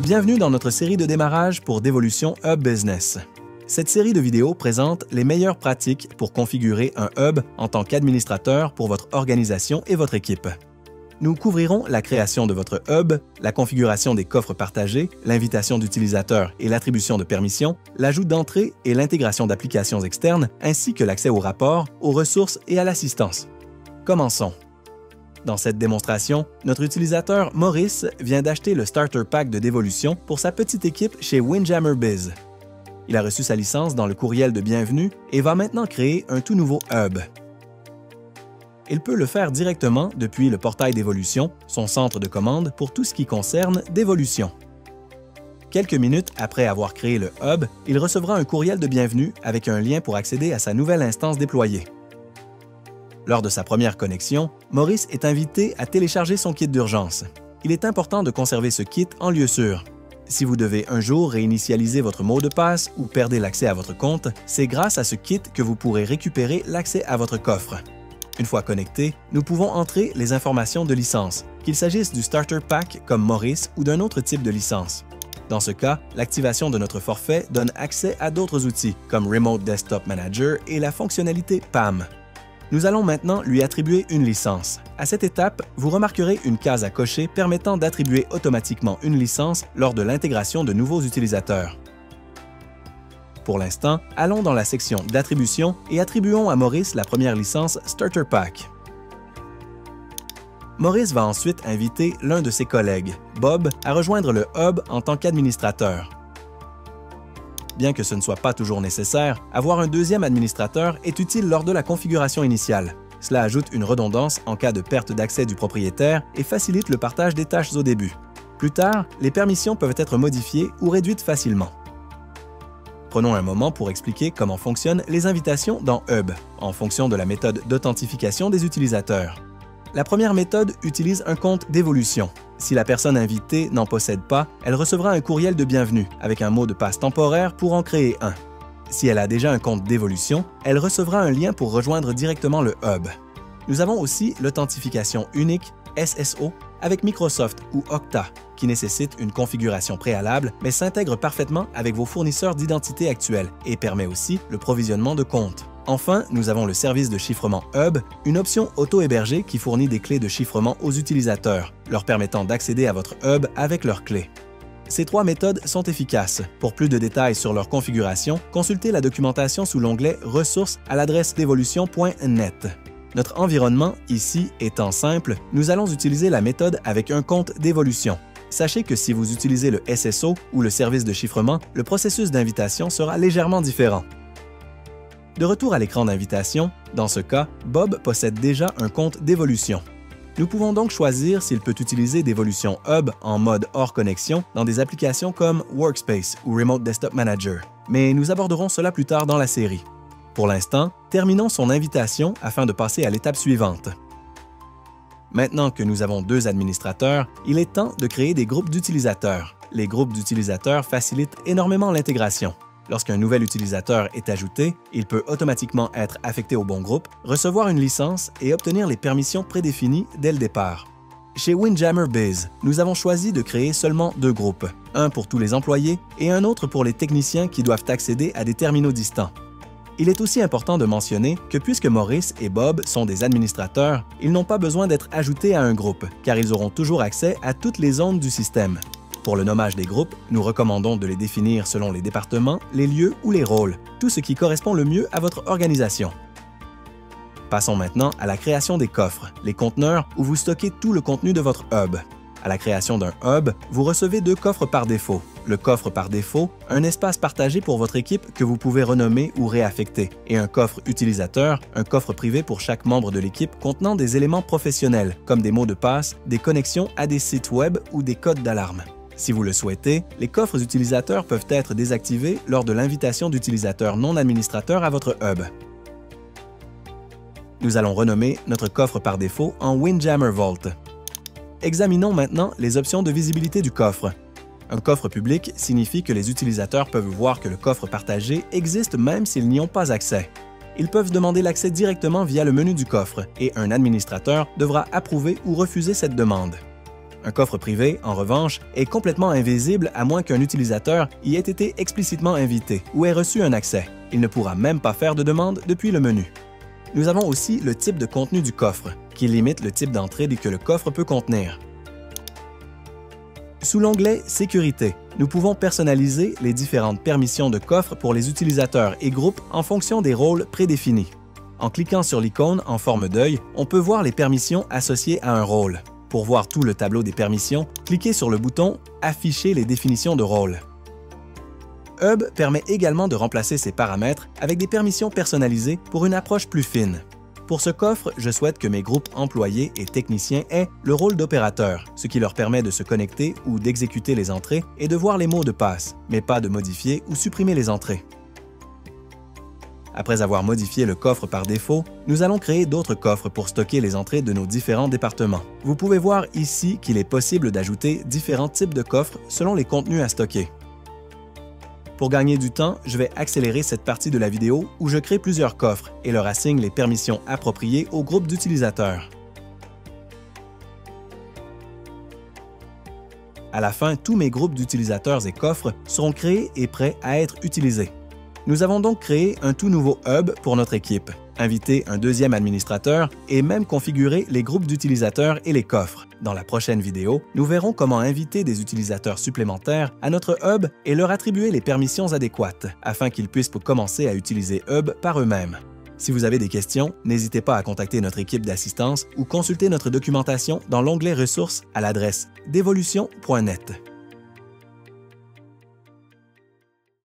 Bienvenue dans notre série de démarrage pour Devolution Hub Business. Cette série de vidéos présente les meilleures pratiques pour configurer un hub en tant qu'administrateur pour votre organisation et votre équipe. Nous couvrirons la création de votre hub, la configuration des coffres partagés, l'invitation d'utilisateurs et l'attribution de permissions, l'ajout d'entrées et l'intégration d'applications externes, ainsi que l'accès aux rapports, aux ressources et à l'assistance. Commençons. Dans cette démonstration, notre utilisateur Maurice vient d'acheter le Starter Pack de Devolution pour sa petite équipe chez Windjammer Biz. Il a reçu sa licence dans le courriel de bienvenue et va maintenant créer un tout nouveau hub. Il peut le faire directement depuis le portail Devolution, son centre de commande pour tout ce qui concerne Devolution. Quelques minutes après avoir créé le hub, il recevra un courriel de bienvenue avec un lien pour accéder à sa nouvelle instance déployée. Lors de sa première connexion, Maurice est invité à télécharger son kit d'urgence. Il est important de conserver ce kit en lieu sûr. Si vous devez un jour réinitialiser votre mot de passe ou perdez l'accès à votre compte, c'est grâce à ce kit que vous pourrez récupérer l'accès à votre coffre. Une fois connecté, nous pouvons entrer les informations de licence, qu'il s'agisse du Starter Pack comme Maurice ou d'un autre type de licence. Dans ce cas, l'activation de notre forfait donne accès à d'autres outils comme Remote Desktop Manager et la fonctionnalité PAM. Nous allons maintenant lui attribuer une licence. À cette étape, vous remarquerez une case à cocher permettant d'attribuer automatiquement une licence lors de l'intégration de nouveaux utilisateurs. Pour l'instant, allons dans la section d'attribution et attribuons à Maurice la première licence Starter Pack. Maurice va ensuite inviter l'un de ses collègues, Bob, à rejoindre le hub en tant qu'administrateur. Bien que ce ne soit pas toujours nécessaire, avoir un deuxième administrateur est utile lors de la configuration initiale. Cela ajoute une redondance en cas de perte d'accès du propriétaire et facilite le partage des tâches au début. Plus tard, les permissions peuvent être modifiées ou réduites facilement. Prenons un moment pour expliquer comment fonctionnent les invitations dans Hub, en fonction de la méthode d'authentification des utilisateurs. La première méthode utilise un compte Devolution. Si la personne invitée n'en possède pas, elle recevra un courriel de bienvenue avec un mot de passe temporaire pour en créer un. Si elle a déjà un compte Devolution, elle recevra un lien pour rejoindre directement le hub. Nous avons aussi l'authentification unique, SSO, avec Microsoft ou Okta, qui nécessite une configuration préalable mais s'intègre parfaitement avec vos fournisseurs d'identité actuels et permet aussi le provisionnement de comptes. Enfin, nous avons le service de chiffrement Hub, une option auto-hébergée qui fournit des clés de chiffrement aux utilisateurs, leur permettant d'accéder à votre Hub avec leurs clés. Ces trois méthodes sont efficaces. Pour plus de détails sur leur configuration, consultez la documentation sous l'onglet « Ressources » à l'adresse devolution.net. Notre environnement, ici, étant simple, nous allons utiliser la méthode avec un compte Devolution. Sachez que si vous utilisez le SSO ou le service de chiffrement, le processus d'invitation sera légèrement différent. De retour à l'écran d'invitation, dans ce cas, Bob possède déjà un compte Devolution. Nous pouvons donc choisir s'il peut utiliser Devolution Hub en mode hors connexion dans des applications comme Workspace ou Remote Desktop Manager, mais nous aborderons cela plus tard dans la série. Pour l'instant, terminons son invitation afin de passer à l'étape suivante. Maintenant que nous avons deux administrateurs, il est temps de créer des groupes d'utilisateurs. Les groupes d'utilisateurs facilitent énormément l'intégration. Lorsqu'un nouvel utilisateur est ajouté, il peut automatiquement être affecté au bon groupe, recevoir une licence et obtenir les permissions prédéfinies dès le départ. Chez Windjammer Biz, nous avons choisi de créer seulement deux groupes, un pour tous les employés et un autre pour les techniciens qui doivent accéder à des terminaux distants. Il est aussi important de mentionner que puisque Maurice et Bob sont des administrateurs, ils n'ont pas besoin d'être ajoutés à un groupe, car ils auront toujours accès à toutes les zones du système. Pour le nommage des groupes, nous recommandons de les définir selon les départements, les lieux ou les rôles, tout ce qui correspond le mieux à votre organisation. Passons maintenant à la création des coffres, les conteneurs où vous stockez tout le contenu de votre hub. À la création d'un hub, vous recevez deux coffres par défaut. Le coffre par défaut, un espace partagé pour votre équipe que vous pouvez renommer ou réaffecter, et un coffre utilisateur, un coffre privé pour chaque membre de l'équipe contenant des éléments professionnels, comme des mots de passe, des connexions à des sites web ou des codes d'alarme. Si vous le souhaitez, les coffres utilisateurs peuvent être désactivés lors de l'invitation d'utilisateurs non administrateurs à votre hub. Nous allons renommer notre coffre par défaut en Windjammer Vault. Examinons maintenant les options de visibilité du coffre. Un coffre public signifie que les utilisateurs peuvent voir que le coffre partagé existe même s'ils n'y ont pas accès. Ils peuvent demander l'accès directement via le menu du coffre et un administrateur devra approuver ou refuser cette demande. Un coffre privé, en revanche, est complètement invisible à moins qu'un utilisateur y ait été explicitement invité ou ait reçu un accès. Il ne pourra même pas faire de demande depuis le menu. Nous avons aussi le type de contenu du coffre, qui limite le type d'entrée que le coffre peut contenir. Sous l'onglet « Sécurité », nous pouvons personnaliser les différentes permissions de coffre pour les utilisateurs et groupes en fonction des rôles prédéfinis. En cliquant sur l'icône en forme d'œil, on peut voir les permissions associées à un rôle. Pour voir tout le tableau des permissions, cliquez sur le bouton « Afficher les définitions de rôle ». Hub permet également de remplacer ces paramètres avec des permissions personnalisées pour une approche plus fine. Pour ce coffre, je souhaite que mes groupes employés et techniciens aient le rôle d'opérateur, ce qui leur permet de se connecter ou d'exécuter les entrées et de voir les mots de passe, mais pas de modifier ou supprimer les entrées. Après avoir modifié le coffre par défaut, nous allons créer d'autres coffres pour stocker les entrées de nos différents départements. Vous pouvez voir ici qu'il est possible d'ajouter différents types de coffres selon les contenus à stocker. Pour gagner du temps, je vais accélérer cette partie de la vidéo où je crée plusieurs coffres et leur assigne les permissions appropriées au groupe d'utilisateurs. À la fin, tous mes groupes d'utilisateurs et coffres seront créés et prêts à être utilisés. Nous avons donc créé un tout nouveau hub pour notre équipe, invité un deuxième administrateur et même configuré les groupes d'utilisateurs et les coffres. Dans la prochaine vidéo, nous verrons comment inviter des utilisateurs supplémentaires à notre hub et leur attribuer les permissions adéquates afin qu'ils puissent commencer à utiliser Hub par eux-mêmes. Si vous avez des questions, n'hésitez pas à contacter notre équipe d'assistance ou consulter notre documentation dans l'onglet Ressources à l'adresse devolution.net.